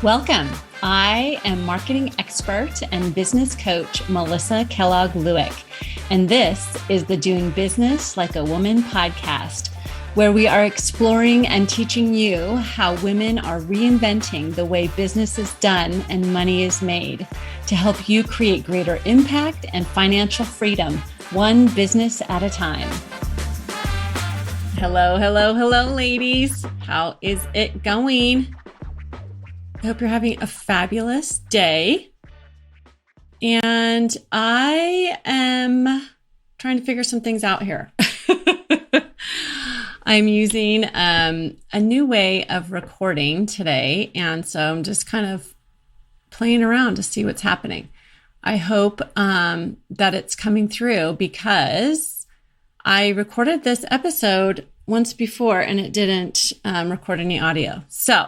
Welcome. I am marketing expert and business coach Melissa Kellogg-Lewick, and this is the Doing Business Like a Woman podcast, where we are exploring and teaching you how women are reinventing the way business is done and money is made to help you create greater impact and financial freedom, one business at a time. Hello, ladies. How is it going? I hope you're having a fabulous day. And I am trying to figure some things out here. I'm using a new way of recording today. And so I'm just kind of playing around to see what's happening. I hope that it's coming through because I recorded this episode once before and it didn't record any audio. So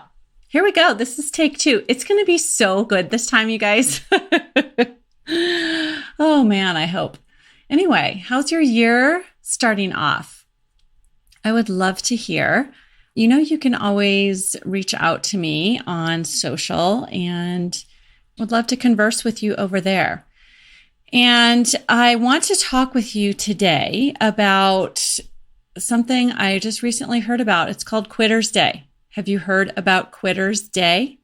here we go. This is take 2. It's going to be so good this time, you guys. Oh man, I hope. Anyway, how's your year starting off? I would love to hear. You know, you can always reach out to me on social and would love to converse with you over there. And I want to talk with you today about something I just recently heard about. It's called Quitter's Day. Have you heard about Quitter's Day?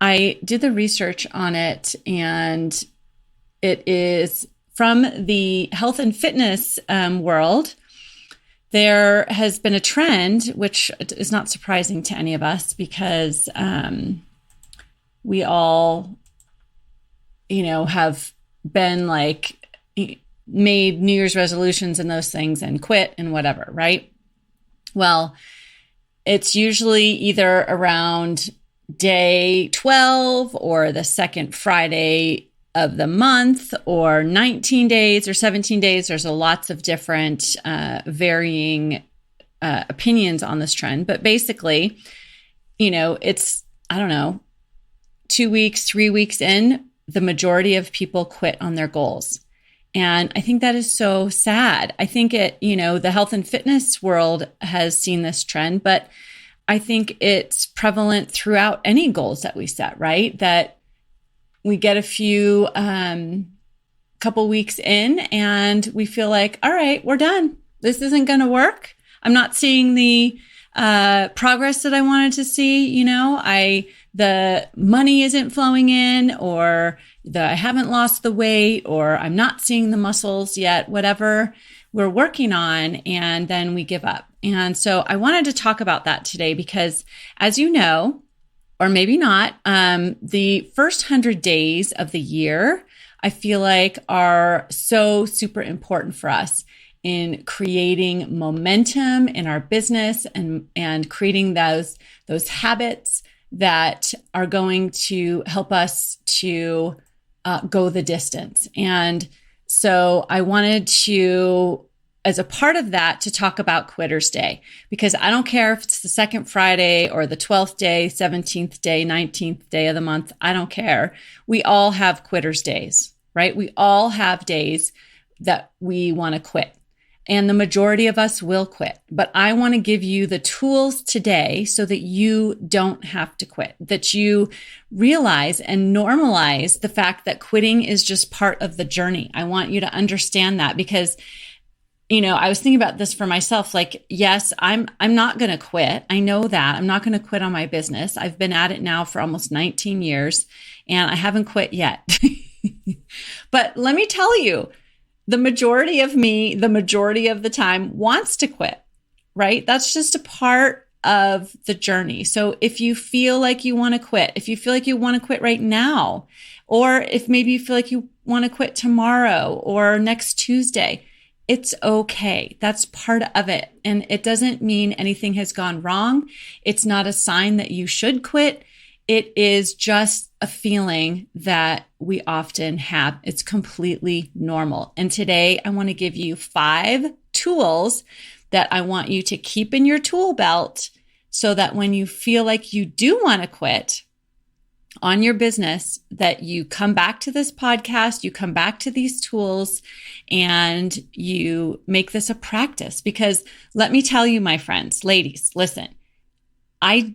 I did the research on it, and it is from the health and fitness world. There has been a trend, which is not surprising to any of us because we all, have been made New Year's resolutions and those things and quit and whatever, right? Well, it's usually either around day 12 or the second Friday of the month or 19 days or 17 days. There's lots of different varying opinions on this trend. But basically, it's, 2 weeks, 3 weeks in, the majority of people quit on their goals. And I think that is so sad. I think the health and fitness world has seen this trend, but I think it's prevalent throughout any goals that we set, right? That we get a few, couple weeks in and we feel like, all right, we're done. This isn't going to work. I'm not seeing the progress that I wanted to see. The money isn't flowing in, or I haven't lost the weight, or I'm not seeing the muscles yet, whatever we're working on, and then we give up. And so I wanted to talk about that today because, as you know, or maybe not, the first 100 days of the year, I feel like are so super important for us in creating momentum in our business and creating those habits that are going to help us to go the distance. And so I wanted to, as a part of that, to talk about Quitter's Day, because I don't care if it's the second Friday or the 12th day, 17th day, 19th day of the month. I don't care. We all have Quitter's Days, right? We all have days that we want to quit. And the majority of us will quit. But I want to give you the tools today so that you don't have to quit, that you realize and normalize the fact that quitting is just part of the journey. I want you to understand that because, I was thinking about this for myself. Yes, I'm not going to quit. I know that. I'm not going to quit on my business. I've been at it now for almost 19 years and I haven't quit yet. But let me tell you, the majority of me, the majority of the time wants to quit, right? That's just a part of the journey. So if you feel like you want to quit, if you feel like you want to quit right now, or if maybe you feel like you want to quit tomorrow or next Tuesday, it's okay. That's part of it. And it doesn't mean anything has gone wrong. It's not a sign that you should quit. It is just a feeling that we often have. It's completely normal. And today I want to give you 5 tools that I want you to keep in your tool belt so that when you feel like you do want to quit on your business, that you come back to this podcast, you come back to these tools, and you make this a practice. Because let me tell you, my friends, ladies, listen, I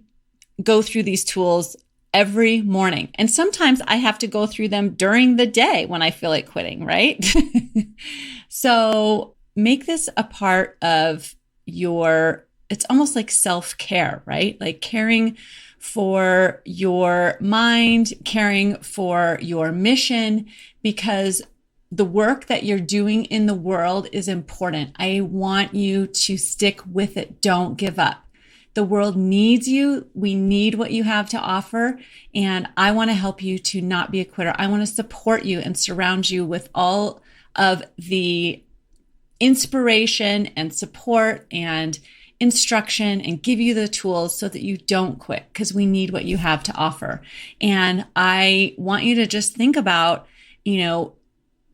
go through these tools every morning. And sometimes I have to go through them during the day when I feel like quitting, right? So make this a part of it's almost like self-care, right? Like caring for your mind, caring for your mission, because the work that you're doing in the world is important. I want you to stick with it. Don't give up. The world needs you. We need what you have to offer. And I want to help you to not be a quitter. I want to support you and surround you with all of the inspiration and support and instruction and give you the tools so that you don't quit, because we need what you have to offer. And I want you to just think about,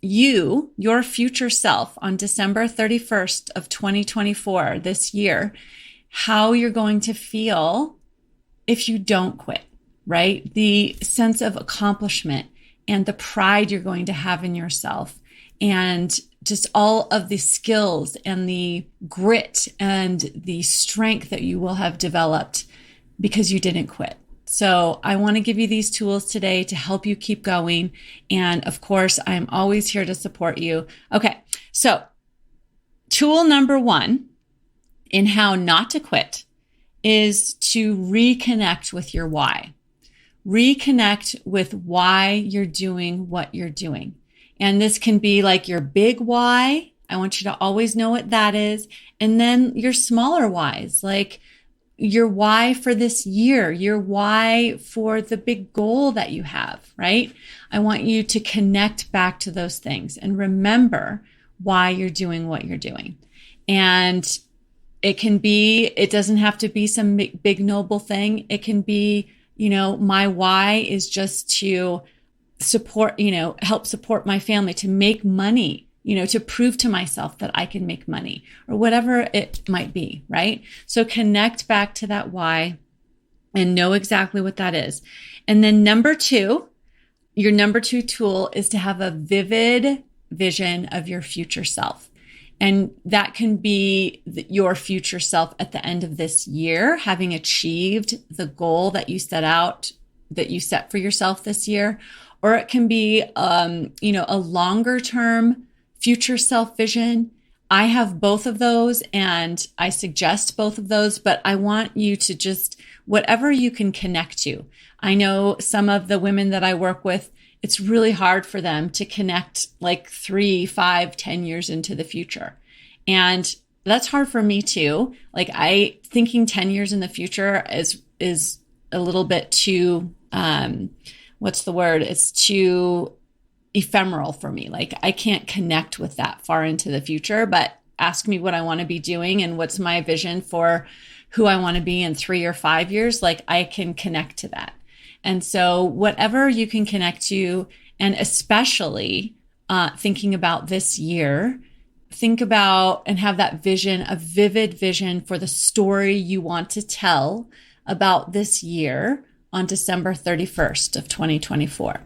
your future self on December 31st of 2024, this year, how you're going to feel if you don't quit, right? The sense of accomplishment and the pride you're going to have in yourself, and just all of the skills and the grit and the strength that you will have developed because you didn't quit. So I want to give you these tools today to help you keep going. And of course, I'm always here to support you. Okay, so tool number 1 in how not to quit is to reconnect with your why. Reconnect with why you're doing what you're doing. And this can be like your big why. I want you to always know what that is. And then your smaller whys, like your why for this year, your why for the big goal that you have, right? I want you to connect back to those things and remember why you're doing what you're doing. And it doesn't have to be some big noble thing. It can be, my why is just to support, help support my family, to make money, to prove to myself that I can make money, or whatever it might be, right? So connect back to that why and know exactly what that is. And then your number 2 tool is to have a vivid vision of your future self. And that can be your future self at the end of this year, having achieved the goal that you set for yourself this year. Or it can be, a longer term future self vision. I have both of those and I suggest both of those, but I want you to just, whatever you can connect to. I know some of the women that I work with, it's really hard for them to connect like 3, 5, 10 years into the future. And that's hard for me too. Like thinking 10 years in the future is a little bit too, what's the word? It's too ephemeral for me. Like I can't connect with that far into the future, but ask me what I want to be doing and what's my vision for who I want to be in 3 or 5 years. Like I can connect to that. And so whatever you can connect to, and especially thinking about this year, think about and have that vision, a vivid vision for the story you want to tell about this year on December 31st of 2024.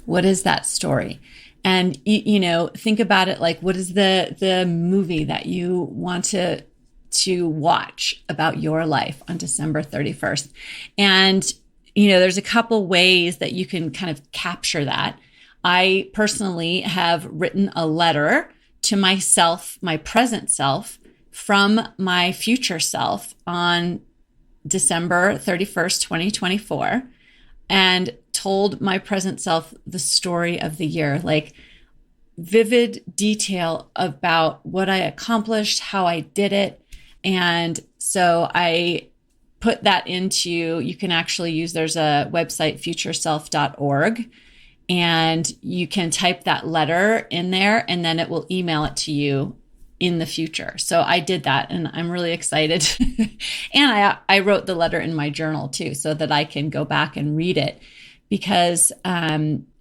What is that story? And, think about it like, what is the movie that you want to watch about your life on December 31st? And, there's a couple ways that you can kind of capture that. I personally have written a letter to myself, my present self, from my future self on December 31st, 2024, and told my present self the story of the year, like vivid detail about what I accomplished, how I did it. And so I put that you can actually use, there's a website, futureself.org, and you can type that letter in there and then it will email it to you in the future. So I did that and I'm really excited. And I wrote the letter in my journal too, so that I can go back and read it, because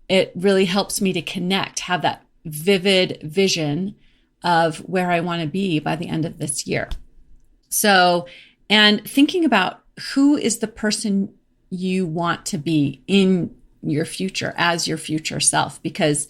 it really helps me to connect, have that vivid vision of where I want to be by the end of this year. So, and thinking about who is the person you want to be in your future as your future self, because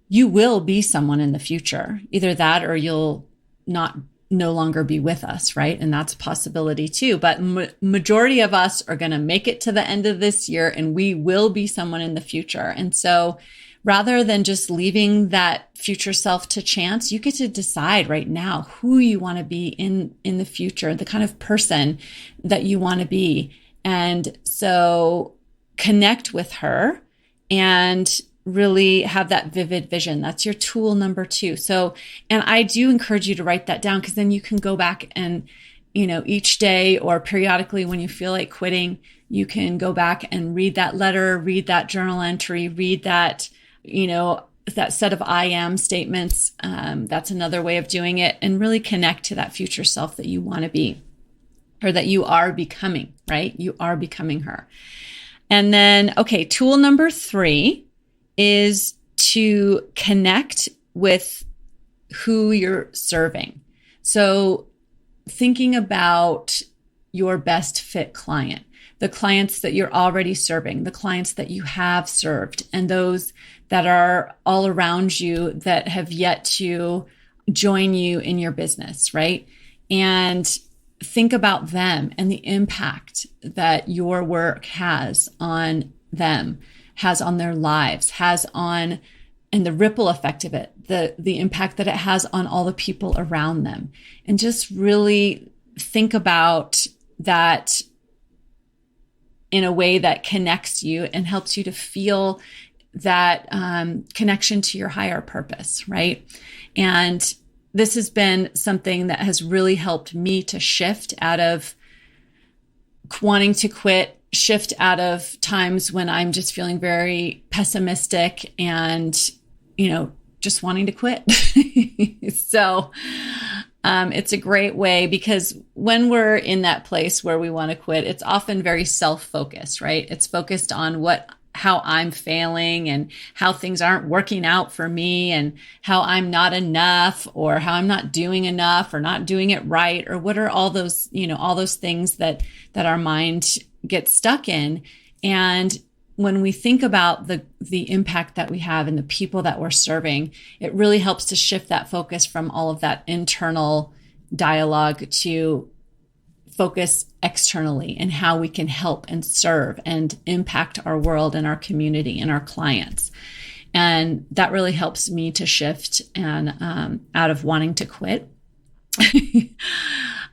you will be someone in the future, either that or you'll not no longer be with us, right? And that's a possibility too. But majority of us are going to make it to the end of this year, and we will be someone in the future. And so rather than just leaving that future self to chance, you get to decide right now who you want to be in the future, the kind of person that you want to be. And so connect with her and really have that vivid vision. That's your tool number 2. So, and I do encourage you to write that down, because then you can go back and, each day or periodically when you feel like quitting, you can go back and read that letter, read that journal entry, read that, that set of I am statements. That's another way of doing it, and really connect to that future self that you want to be, or that you are becoming, right? You are becoming her. And then, okay, tool number 3 is to connect with who you're serving. So thinking about your best fit client, the clients that you're already serving, the clients that you have served, and those that are all around you that have yet to join you in your business, right? And think about them and the impact that your work has on them, has on their lives, has on, and the ripple effect of it, the impact that it has on all the people around them. And just really think about that in a way that connects you and helps you to feel that connection to your higher purpose, right? And this has been something that has really helped me to shift out of wanting to quit, shift out of times when I'm just feeling very pessimistic and, just wanting to quit. So it's a great way, because when we're in that place where we want to quit, it's often very self-focused, right? It's focused on how I'm failing and how things aren't working out for me and how I'm not enough, or how I'm not doing enough or not doing it right, or what are all those, all those things that our mind gets stuck in. And when we think about the impact that we have and the people that we're serving, it really helps to shift that focus from all of that internal dialogue to focus externally and how we can help and serve and impact our world and our community and our clients. And that really helps me to shift and out of wanting to quit.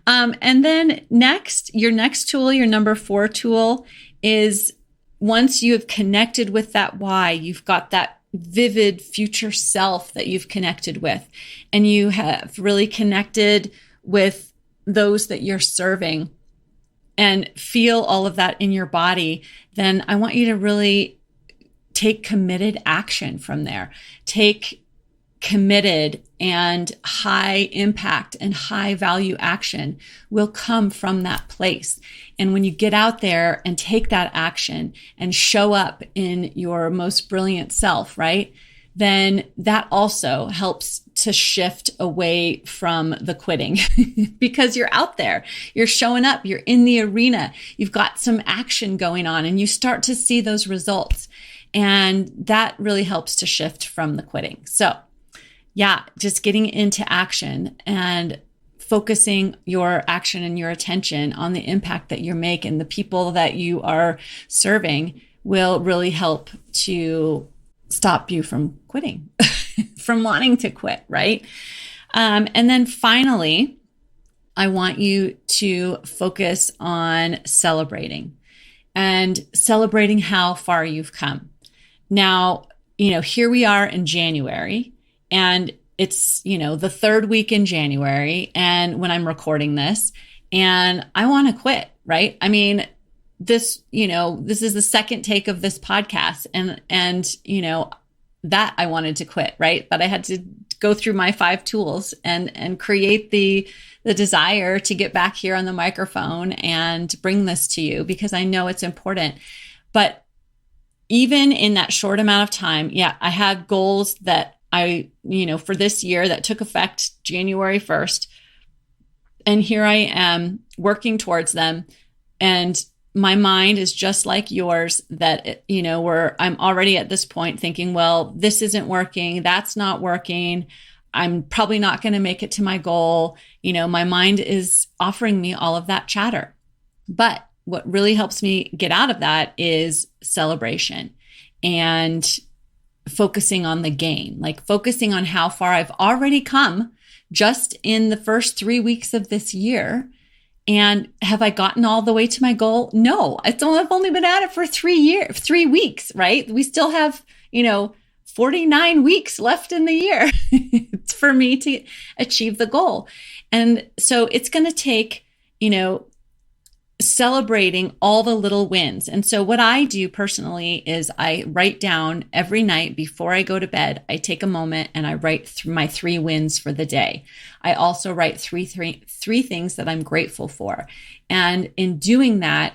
And then your next tool, your number 4 tool, is once you have connected with that why, you've got that vivid future self that you've connected with, and you have really connected with those that you're serving and feel all of that in your body, then I want you to really take committed action from there. Take committed and high impact and high value action will come from that place. And when you get out there and take that action and show up in your most brilliant self, right? Then that also helps to shift away from the quitting because you're out there, you're showing up, you're in the arena, you've got some action going on, and you start to see those results. And that really helps to shift from the quitting. So yeah, just getting into action and focusing your action and your attention on the impact that you make and the people that you are serving will really help to stop you from quitting, from wanting to quit, right? And then finally, I want you to focus on celebrating and celebrating how far you've come. Now, here we are in January, and it's, the third week in January, and when I'm recording this, and I want to quit, right? I mean, this is the second take of this podcast, and that I wanted to quit, right? But I had to go through my 5 tools and create the desire to get back here on the microphone and bring this to you, because I know it's important. But even in that short amount of time, I had goals that for this year that took effect January 1st. And here I am working towards them. And my mind is just like yours, that, I'm already at this point thinking, well, this isn't working. That's not working. I'm probably not going to make it to my goal. My mind is offering me all of that chatter. But what really helps me get out of that is celebration and focusing on the gain, like focusing on how far I've already come just in the first 3 weeks of this year. And have I gotten all the way to my goal? No, I've only been at it for 3 weeks, right? We still have, 49 weeks left in the year for me to achieve the goal. And so it's going to take, celebrating all the little wins. And so what I do personally is I write down every night before I go to bed. I take a moment and I write my 3 wins for the day. I also write three things that I'm grateful for. And in doing that,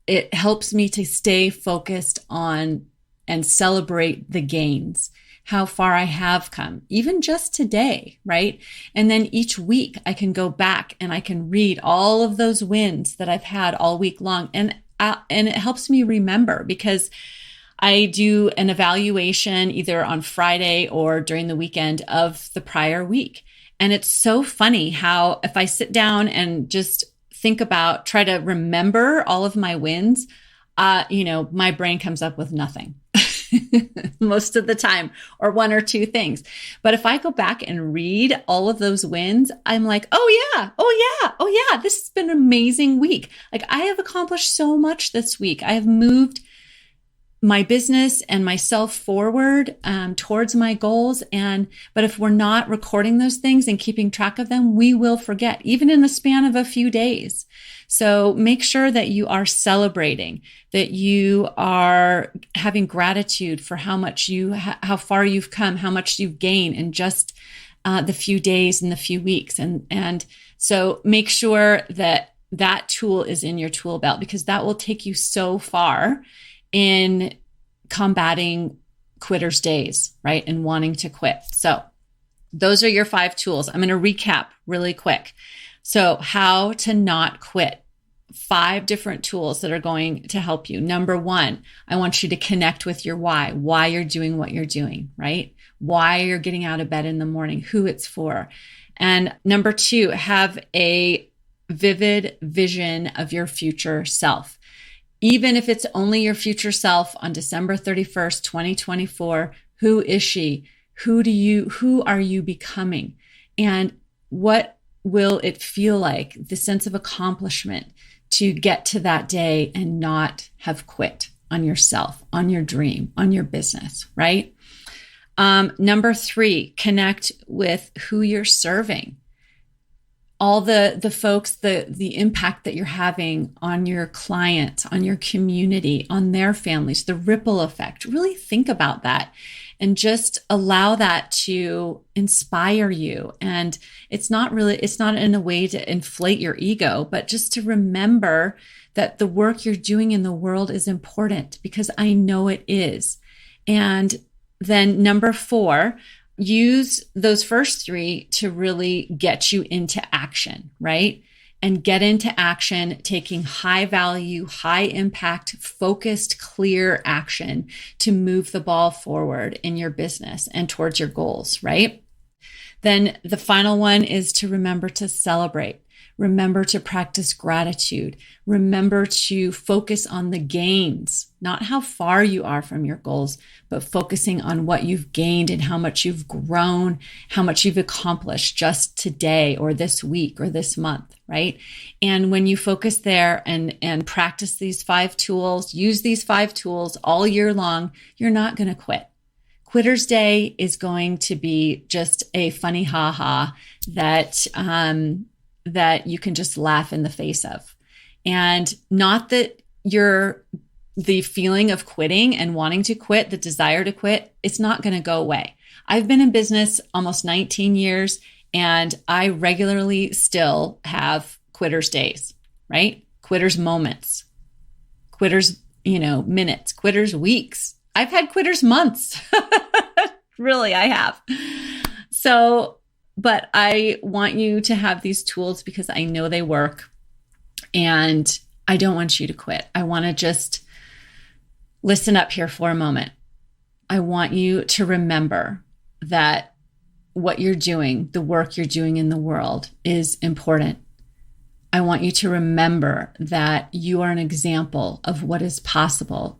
it helps me to stay focused on and celebrate the gains, how far I have come, even just today, right? And then each week I can go back and I can read all of those wins that I've had all week long. And it helps me remember, because I do an evaluation either on Friday or during the weekend of the prior week. And it's so funny how if I sit down and just try to remember all of my wins, my brain comes up with nothing. Most of the time, or 1 or 2 things. But if I go back and read all of those wins, I'm like, oh yeah, this has been an amazing week. Like, I have accomplished so much this week. I have moved my business and myself forward towards my goals. But if we're not recording those things and keeping track of them, we will forget, even in the span of a few days. So make sure that you are celebrating, that you are having gratitude for how far you've come, how much you've gained in just the few days and the few weeks. And so make sure that tool is in your tool belt, because that will take you so far in combating quitter's days, right? And wanting to quit. So those are your 5 tools. I'm going to recap really quick. So how to not quit. 5 different tools that are going to help you. Number 1, I want you to connect with your why you're doing what you're doing, right? Why you're getting out of bed in the morning, who it's for. And number 2, have a vivid vision of your future self. Even if it's only your future self on December 31st, 2024, who is she? Who are you becoming? And what will it feel like, the sense of accomplishment to get to that day and not have quit on yourself, on your dream, on your business, right? Number 3, connect with who you're serving. All the folks, the impact that you're having on your clients, on your community, on their families, the ripple effect. Really think about that and just allow that to inspire you. And it's not in a way to inflate your ego, but just to remember that the work you're doing in the world is important, because I know it is. And then number 4, use those first 3 to really get you into action, right? And get into action, taking high value, high impact, focused, clear action to move the ball forward in your business and towards your goals, right? Then the final one is to remember to celebrate. Remember to practice gratitude. Remember to focus on the gains, not how far you are from your goals, but focusing on what you've gained and how much you've grown, how much you've accomplished just today or this week or this month, right? And when you focus there and practice these 5 tools, use these 5 tools all year long, you're not going to quit. Quitter's Day is going to be just a funny ha-ha that you can just laugh in the face of. And not that the feeling of quitting and wanting to quit, the desire to quit, it's not going to go away. I've been in business almost 19 years, and I regularly still have quitter's days, right? Quitter's moments, quitter's, minutes, quitter's weeks. I've had quitter's months. Really, I have. So, but I want you to have these tools because I know they work, and I don't want you to quit. I want to just listen up here for a moment. I want you to remember that what you're doing, the work you're doing in the world is important. I want you to remember that you are an example of what is possible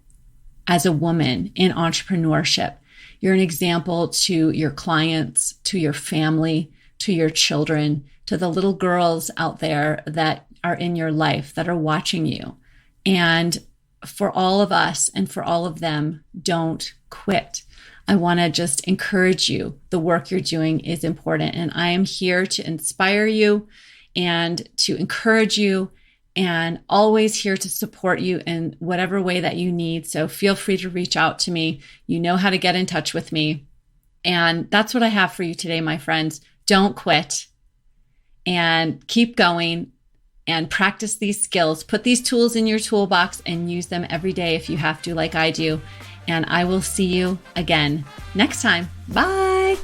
as a woman in entrepreneurship. You're an example to your clients, to your family, to your children, to the little girls out there that are in your life that are watching you. And for all of us and for all of them, don't quit. I want to just encourage you. The work you're doing is important. And I am here to inspire you and to encourage you, and always here to support you in whatever way that you need. So feel free to reach out to me. You know how to get in touch with me. And that's what I have for you today, my friends. Don't quit, and keep going and practice these skills. Put these tools in your toolbox and use them every day if you have to, like I do. And I will see you again next time. Bye.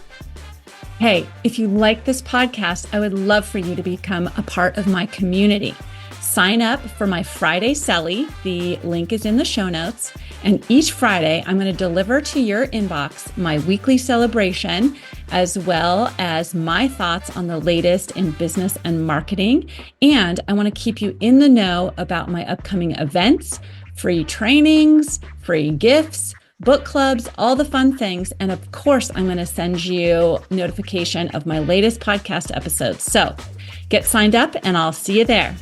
Hey, if you like this podcast, I would love for you to become a part of my community. Sign up for my Friday Selly. The link is in the show notes. And each Friday, I'm going to deliver to your inbox my weekly celebration, as well as my thoughts on the latest in business and marketing. And I want to keep you in the know about my upcoming events, free trainings, free gifts, book clubs, all the fun things. And of course, I'm going to send you notification of my latest podcast episodes. So get signed up and I'll see you there.